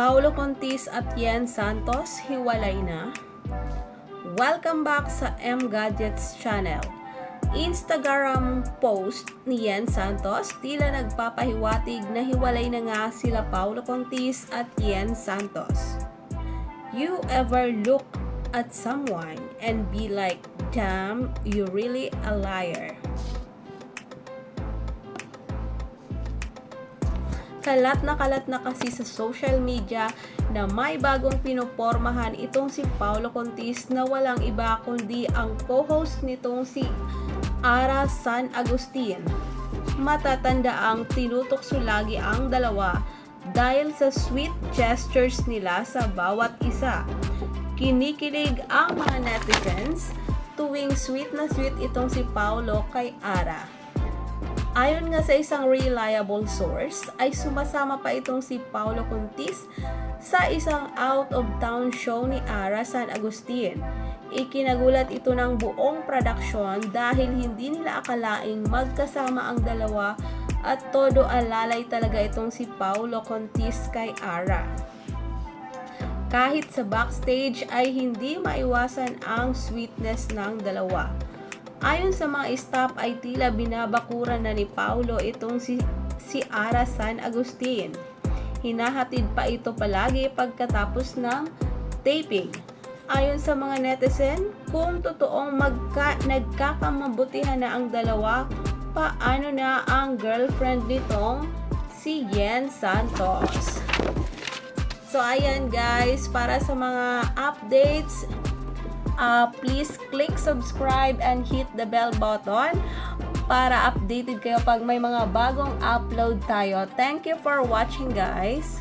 Paulo Contis at Yen Santos hiwalay na? Welcome back sa M Gadgets channel. Instagram post ni Yen Santos tila nagpapahiwatig na hiwalay na nga sila Paulo Contis at Yen Santos. You ever look at someone and be like, damn, you really a liar? Kalat na kasi sa social media na may bagong pinopormahan itong si Paulo Contis na walang iba kundi ang co-host nitong si Ara San Agustin. Matatanda ang tinutokso lagi ang dalawa dahil sa sweet gestures nila sa bawat isa. Kinikilig ang mga netizens tuwing sweet na sweet itong si Paulo kay Ara. Ayon nga sa isang reliable source, ay sumasama pa itong si Paulo Contis sa isang out-of-town show ni Ara San Agustin. Ikinagulat ito ng buong production dahil hindi nila akalaing magkasama ang dalawa at todo alalay talaga itong si Paulo Contis kay Ara. Kahit sa backstage ay hindi maiwasan ang sweetness ng dalawa. Ayon sa mga staff ay tila binabakuran na ni Paulo itong si Ara San Agustin. Hinahatid pa ito palagi pagkatapos ng taping. Ayon sa mga netizen, kung totoong nagkakamabutihan na ang dalawa, paano na ang girlfriend nitong si Yen Santos? So ayan guys, para sa mga updates, please click subscribe and hit the bell button para updated kayo pag may mga bagong upload tayo. Thank you for watching guys.